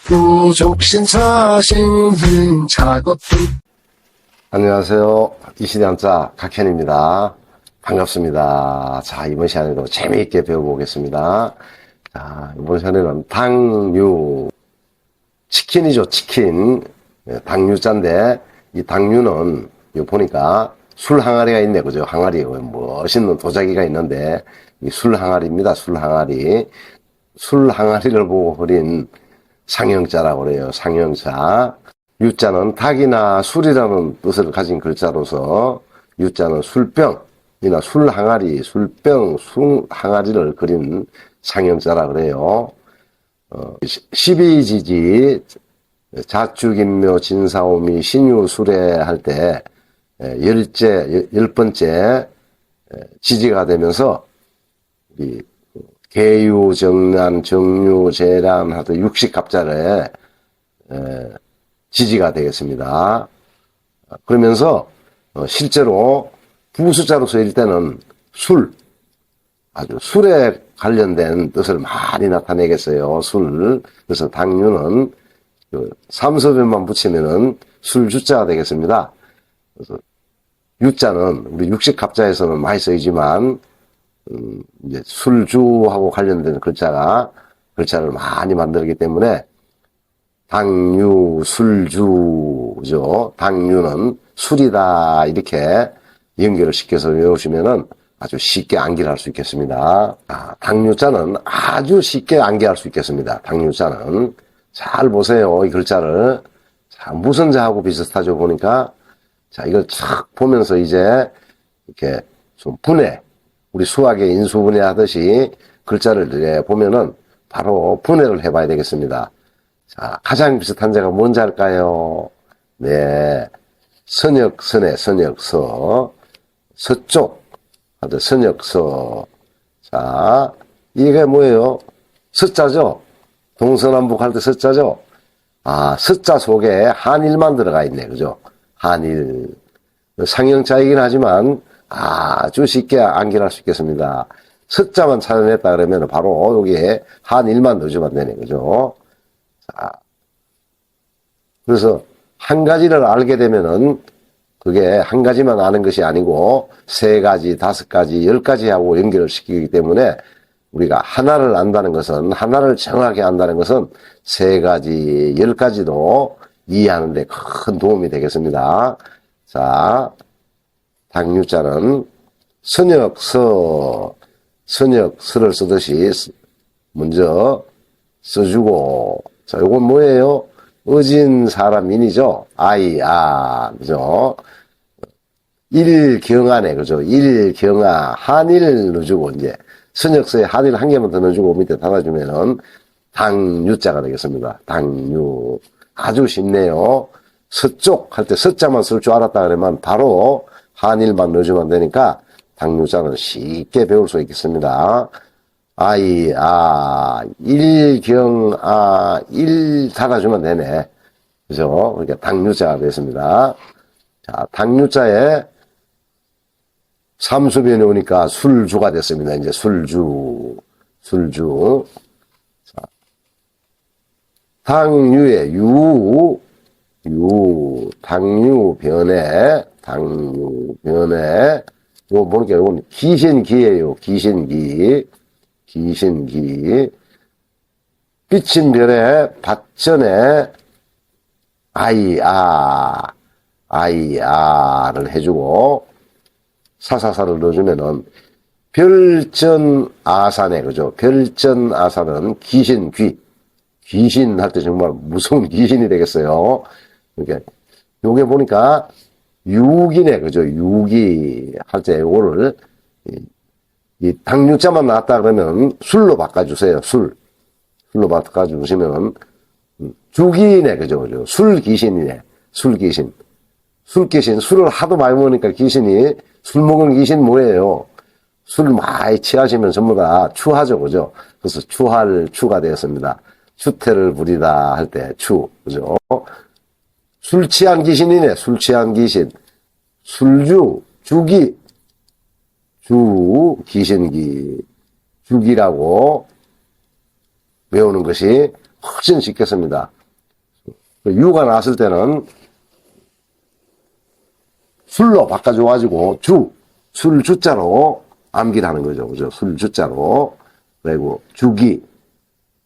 부족신사신 작업들. 안녕하세요. 이 시대 한자 각현입니다. 반갑습니다. 자, 이번 시간에도 재미있게 배워보겠습니다. 자, 이번 시간에는 당류. 치킨이죠, 치킨. 당류자인데, 이 당류는, 이거 보니까 술 항아리가 있네, 그죠? 항아리. 멋있는 도자기가 있는데, 이 술 항아리입니다, 술 항아리. 술 항아리를 보고 그린 상형자라고 그래요, 상형자. 유자는 닭이나 술이라는 뜻을 가진 글자로서 유자는 술병이나 술 항아리, 술병, 술 항아리를 그린 상형자라 그래요. 12지지 자축인묘 진사오미 신유 수레 할 때 열 번째 지지가 되면서 이 계유, 정난, 정유, 재란 하도 육식갑자를 지지가 되겠습니다. 그러면서 실제로 부수자로 쓰일 때는 술, 아주 술에 관련된 뜻을 많이 나타내겠어요. 술. 그래서 당류는 삼서변만 붙이면은 술주자가 되겠습니다. 그래서 유자는 우리 육식갑자에서는 많이 쓰이지만 이제 술주하고 관련된 글자를 많이 만들기 때문에 당류, 술주, 그죠? 당류는 술이다, 이렇게 연결을 시켜서 외우시면은 아주 쉽게 암기할 수 있겠습니다. 당류자는 아주 쉽게 암기할 수 있겠습니다. 당류자는. 잘 보세요, 이 글자를. 자, 무슨 자하고 비슷하죠, 보니까. 자, 이걸 쫙 보면서 이제 이렇게 좀 분해, 우리 수학의 인수분해 하듯이 글자를 이렇게 보면은 바로 분해를 해봐야 되겠습니다. 자, 가장 비슷한 자가 뭔 자일까요? 네. 선역선의 선역서. 서쪽. 선역서. 자, 이게 뭐예요? 서자죠? 동서남북 할 때 서자죠? 서자 속에 한일만 들어가 있네. 그죠? 한일. 상형자이긴 하지만 아주 쉽게 암기할 수 있겠습니다. 서자만 찾아냈다 그러면 바로 여기에 한일만 넣어주면 되네. 그죠? 자, 그래서 한 가지를 알게 되면은 그게 한 가지만 아는 것이 아니고 세 가지, 다섯 가지, 10가지 하고 연결을 시키기 때문에 우리가 하나를 안다는 것은, 하나를 정확히 안다는 것은 세 가지, 10가지도 이해하는 데 큰 도움이 되겠습니다. 자, 당유자는 선역서를 쓰듯이 먼저 써주고, 자, 요건 뭐예요? 어진 사람 인이죠? 그죠? 일경하네, 그죠? 일경하, 한일 넣어주고, 이제, 선역서에 한일 한 개만 더 넣어주고, 밑에 닫아주면은, 당유자가 되겠습니다. 당유. 아주 쉽네요. 서쪽 할 때 서자만 쓸 줄 알았다 그러면 바로 한일만 넣어주면 되니까, 당유자는 쉽게 배울 수 있겠습니다. 일 닫아주면 되네. 그죠? 그러니까 당유자가 됐습니다. 자, 당유자에 삼수변이 오니까 술주가 됐습니다. 이제 술주. 자, 당유의 당유변에, 요거 보니까 요건 기신기예요. 기신기. 비친 별에 밭전에 를 해주고 사사사를 넣어주면은 별전아사네, 그죠? 별전아사는 귀신 할 때 정말 무서운 귀신이 되겠어요. 그러니까 요게 보니까 유기네, 그죠? 유기 할 때 요거를 이 당유자만 나왔다 그러면 술로 바꿔주세요. 술로 바꿔주시면 주기네, 그죠? 술귀신이네. 술귀신. 술을 하도 많이 먹으니까 귀신이, 술 먹은 귀신 뭐예요? 술 많이 취하시면 전부 다 추하죠, 그죠? 그래서 추가 되었습니다. 추태를 부리다 할 때 그죠? 술 취한 귀신이네, 술 취한 귀신. 귀신기, 주기라고 외우는 것이 훨씬 쉽겠습니다. 유가 나왔을 때는 술로 바꿔줘가지고 술 주자로 암기를 하는 거죠. 그죠? 술 주자로. 그리고 주기.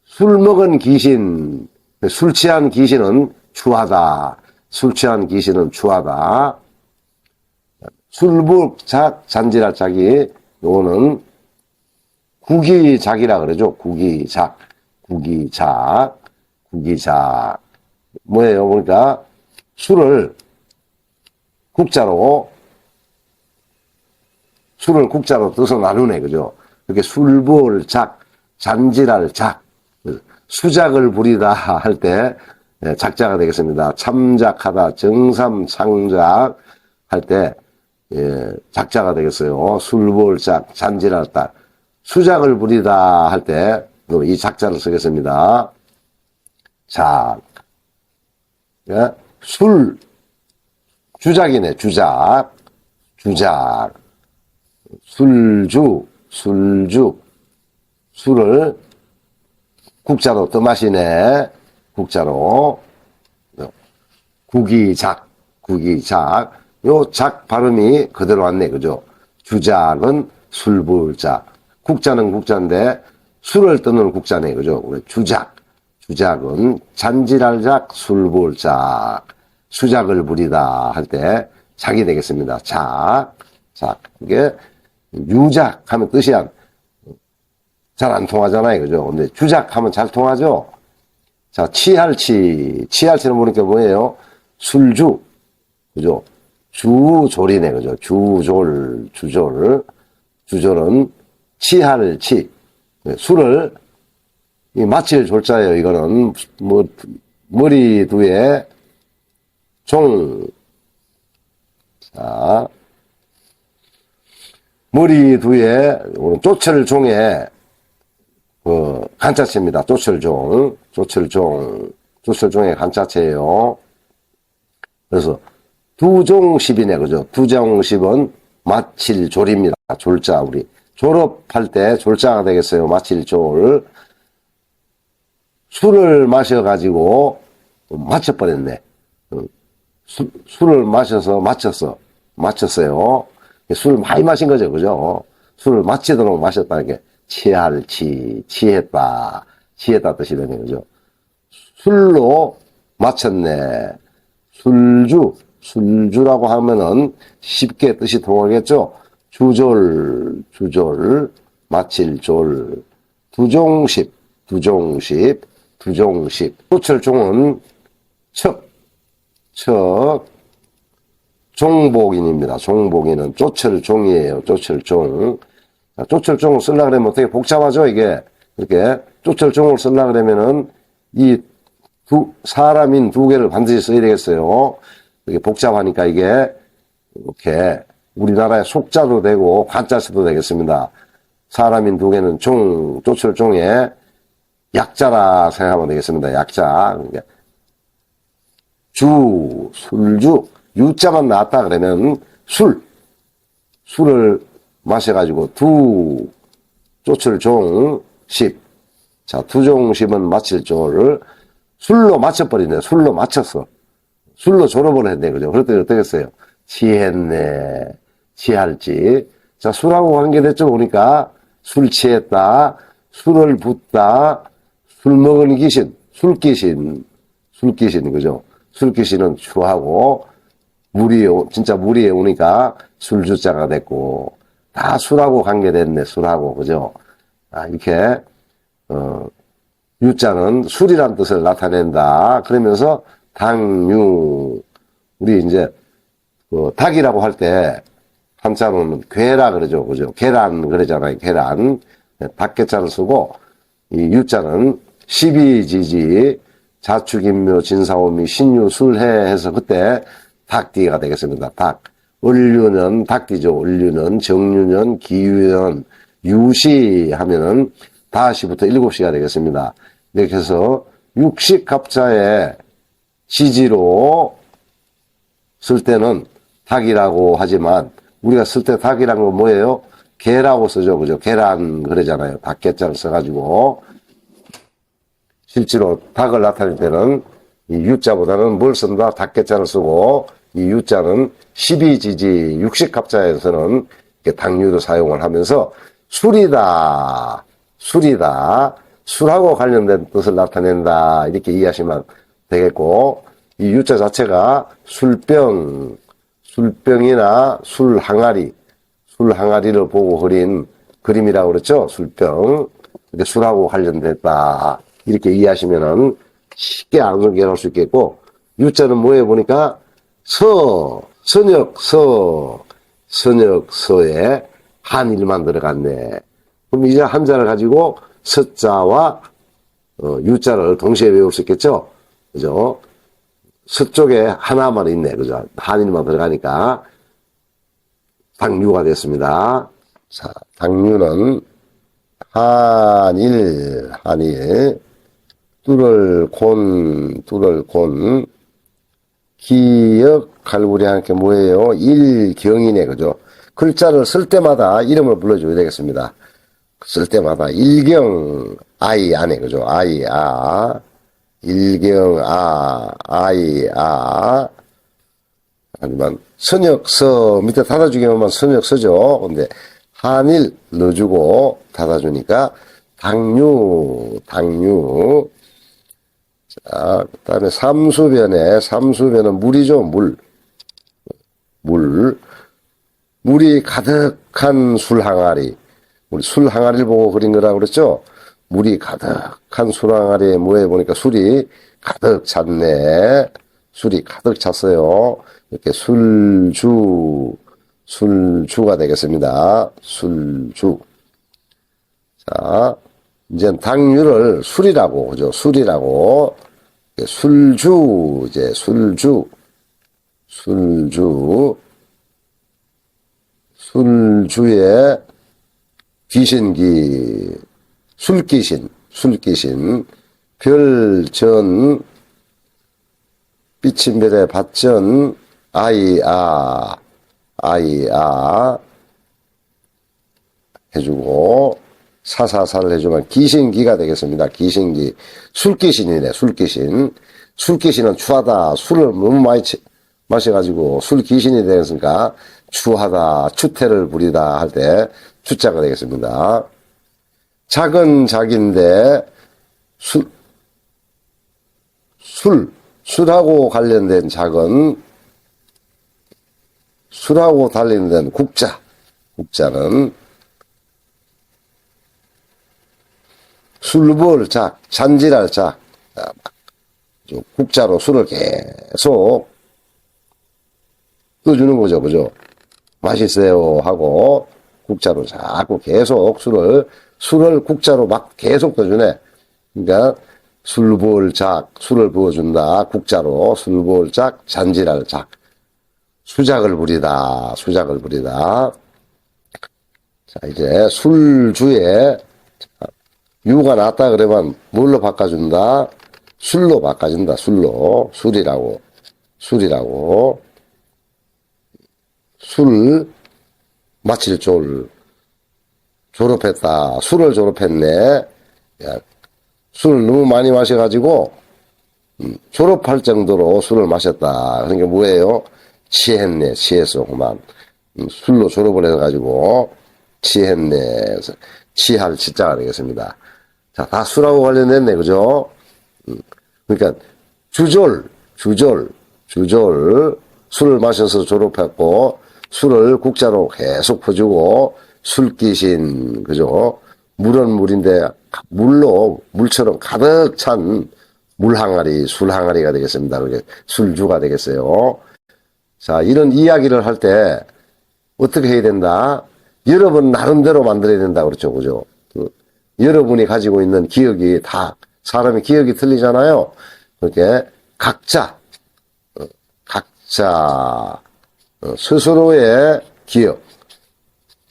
술 먹은 귀신, 술 취한 귀신은 추하다. 술 취한 귀신은 추하다. 술북작, 잔지랄작이, 요거는 구기작이라 그러죠. 구기작. 뭐예요? 그러니까 술을 국자로 떠서 나누네. 그죠? 이렇게 술불작, 잔지랄작, 수작을 부리다 할 때 작자가 되겠습니다. 참작하다, 정삼창작 할 때 작자가 되겠어요. 술불작, 잔지랄작, 수작을 부리다 할 때 이 작자를 쓰겠습니다. 자, 술, 주작이네. 주작, 술을 국자로 떠마시네. 국자로. 구기작. 요 작 발음이 그대로 왔네. 그죠? 주작은 술불작. 국자는 국자인데 술을 떠는 국자네. 그죠? 주작은 잔지랄작, 술불작. 수작을 부리다 할 때 작이 되겠습니다. 작. 이게 유작 하면 뜻이 잘 안 통하잖아요. 그죠? 근데 주작 하면 잘 통하죠? 자, 치할치는 보니까 뭐예요? 술주. 그죠? 주졸이네. 그죠? 주졸은 치할치. 술을, 마칠 졸자예요. 이거는, 머리 뒤에 머리 뒤에, 쪼철 종에, 간자체입니다. 쪼철종의 간자체예요. 그래서 두종십이네. 그죠? 두종십은 마칠졸입니다. 졸자, 우리. 졸업할 때 졸자가 되겠어요. 마칠졸. 술을 마셔가지고, 마쳐버렸네. 술을 마셔서 마쳤어요. 술을 많이 마신 거죠. 그죠? 술을 마치도록 마셨다는 게 취했다 뜻이 되네. 그죠? 술로 마쳤네. 술주라고 하면은 쉽게 뜻이 통하겠죠? 주졸, 마칠졸, 두종십. 쪼철종은 종복인입니다. 종복인은 쪼철종이에요. 쪼철종을 쓰려고 그러면 되게 복잡하죠, 이게. 이렇게 쪼철종을 쓰려고 그러면은 사람인 두 개를 반드시 써야 되겠어요. 이게 복잡하니까 이게 이렇게 우리나라의 속자도 되고 관자서도 되겠습니다. 사람인 두 개는 쪼철종의 약자라 생각하면 되겠습니다. 약자. 그러니까 술주. 유자만 나왔다 그러면 술을 마셔가지고 쪼철종십. 자, 두종십은 마칠졸을 술로 마쳐버리네. 술로 마쳤어. 술로 졸업을 했네. 그죠? 그랬더니 어떻게 했어요? 취했네. 취할지. 자, 술하고 관계됐죠? 보니까 술 취했다. 술을 붓다. 술 먹은 귀신. 술귀신. 그죠? 술귀신은 추하고 진짜 무리에 오니까 술주자가 됐고, 다 술하고 관계됐네, 술하고, 그죠? 이렇게, 유자는 술이란 뜻을 나타낸다. 그러면서 당유, 우리 이제, 닭이라고 할 때, 한자로는 괴라 그러죠, 그죠? 계란 그러잖아요, 계란. 닭개자를 쓰고, 이 유자는 십이지지, 자축인묘, 진사오미, 신유, 술해 해서 그때, 닭띠가 되겠습니다. 닭. 을류는 닭띠죠. 을류는 정유년, 기유년, 유시 하면은 다시부터 7시가 되겠습니다. 이렇게 해서 육식갑자의 지지로 쓸 때는 닭이라고 하지만 우리가 쓸 때 닭이란 건 뭐예요? 개라고 쓰죠. 그죠? 계란 그러잖아요. 닭개자를 써가지고 실제로 닭을 나타낼 때는 이 유자보다는 뭘 쓴다? 닭개자를 쓰고, 이 유자는 12지지 육식합자에서는 당류를 사용을 하면서 술이다, 술하고 관련된 뜻을 나타낸다, 이렇게 이해하시면 되겠고, 이 유자 자체가 술병이나 술항아리를 보고 그린 그림이라고 그랬죠? 술병. 근데 술하고 관련됐다. 이렇게 이해하시면은 쉽게 암송할 수 있겠고, 유자는 뭐에 보니까 선역서에 한일만 들어갔네. 그럼 이제 한자를 가지고 서자와 유자를 동시에 외울 수 있겠죠? 그죠? 서쪽에 하나만 있네. 그죠? 한일만 들어가니까 당류가 됐습니다. 자, 당류는 한일, 뚫을 곤, 기역, 갈구리한 게 뭐예요? 일경이네, 그죠? 글자를 쓸 때마다 이름을 불러줘야 되겠습니다. 쓸 때마다 일경, 아이, 아네, 그죠? 아이, 아, 일경, 아, 아이, 아. 하지만, 선역서, 밑에 닫아주기만 선역서죠? 근데, 한일 넣어주고, 닫아주니까, 당류. 자, 그 다음에 삼수변은 물이죠, 물이 가득한 술항아리. 우리 술항아리를 보고 그린 거라고 그랬죠? 물이 가득한 술항아리에 뭐해 보니까 술이 가득 찼네. 술이 가득 찼어요. 이렇게 술주가 되겠습니다. 술주. 자, 이제 당류를 술이라고, 그죠? 술이라고. 술주에 귀신기, 술귀신, 별전, 비침별의 밭전, 아이아 해주고, 사사사를 해주면 귀신기가 되겠습니다. 귀신기. 술귀신이네, 술귀신. 술귀신은 추하다. 술을 너무 많이 마셔가지고 술귀신이 되었으니까 추하다, 추태를 부리다 할 때 추자가 되겠습니다. 작은 작인데 술하고 관련된 작은, 술하고 관련된 국자는 술벌 작, 잔질할 작, 국자로 술을 계속 떠주는 거죠, 그죠? 맛있어요 하고 국자로 자꾸 계속 술을 국자로 막 계속 떠주네. 그러니까 술벌 작, 술을 부어준다. 국자로 술벌 작, 잔질할 작, 수작을 부리다. 자, 이제 술주에 유가 났다 그러면 뭘로 바꿔준다? 술로 바꿔준다. 술이라고. 술, 마칠 졸업했다. 술을 졸업했네. 야, 술을 너무 많이 마셔가지고, 졸업할 정도로 술을 마셨다. 그러니까 뭐예요? 취했어, 그만. 술로 졸업을 해가지고, 취했네. 취할 치자가 되겠습니다. 자, 다 술하고 관련됐네, 그죠? 그러니까, 주졸, 술을 마셔서 졸업했고, 술을 국자로 계속 퍼주고, 술귀신, 그죠? 물은 물인데, 물처럼 가득 찬 술항아리가 되겠습니다. 그게 술주가 되겠어요. 자, 이런 이야기를 할 때, 어떻게 해야 된다? 여러분 나름대로 만들어야 된다, 그렇죠, 그죠? 여러분이 가지고 있는 기억이 사람의 기억이 틀리잖아요. 그렇게 각자 스스로의 기억,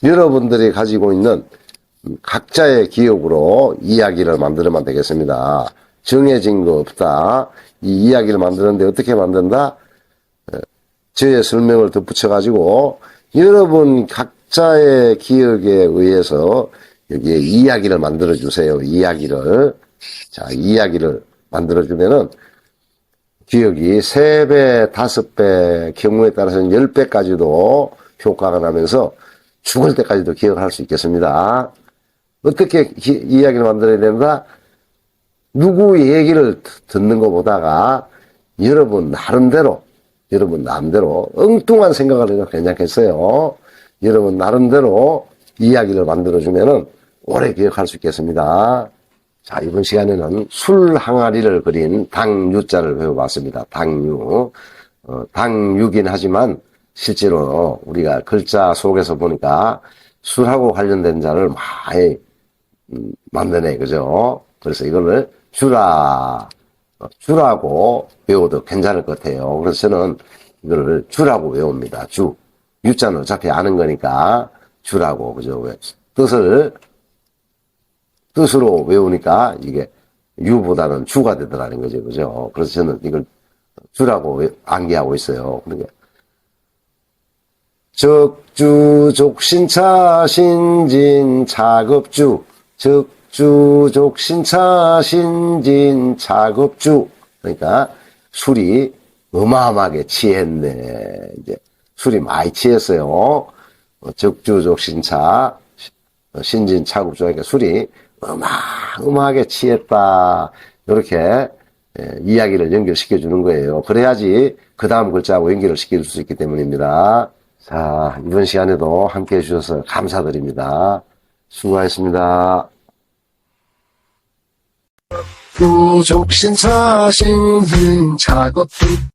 여러분들이 가지고 있는 각자의 기억으로 이야기를 만들면 되겠습니다. 정해진 거 없다. 이 이야기를 만드는데 어떻게 만든다? 저의 설명을 덧붙여가지고 여러분 각자의 기억에 의해서 여기에 이야기를 만들어주세요. 이야기를 만들어주면은 기억이 3배, 5배, 경우에 따라서는 10배까지도 효과가 나면서 죽을 때까지도 기억할 수 있겠습니다. 어떻게 이야기를 만들어야 된다? 누구 얘기를 듣는 것보다가 여러분 나름대로, 여러분 남대로 엉뚱한 생각을 해도 괜찮겠어요. 여러분 나름대로 이야기를 만들어주면은 오래 기억할 수 있겠습니다. 자, 이번 시간에는 술 항아리를 그린 당유자를 배워봤습니다. 당유. 당유긴 하지만 실제로 우리가 글자 속에서 보니까 술하고 관련된 자를 많이 만드네, 그죠? 그래서 이거를 주라고 외워도 괜찮을 것 같아요. 그래서 저는 이거를 주라고 외웁니다. 주. 유자는 어차피 아는 거니까 주라고, 그죠? 뜻으로 외우니까 이게 유보다는 주가 되더라는 거죠. 그죠? 그래서 저는 이걸 주라고 암기하고 있어요. 그러니까 적주족신차 신진 차급주 적주족신차 신진 차급주 그러니까 술이 어마어마하게 취했네. 이제 술이 많이 취했어요. 적주족신차 신진 차급주 그러니까 술이 어마어마하게 취했다. 이렇게 이야기를 연결시켜 주는 거예요. 그래야지 그 다음 글자하고 연결을 시켜줄 수 있기 때문입니다. 자, 이번 시간에도 함께 해주셔서 감사드립니다. 수고하셨습니다. 부족신차 신진 작업주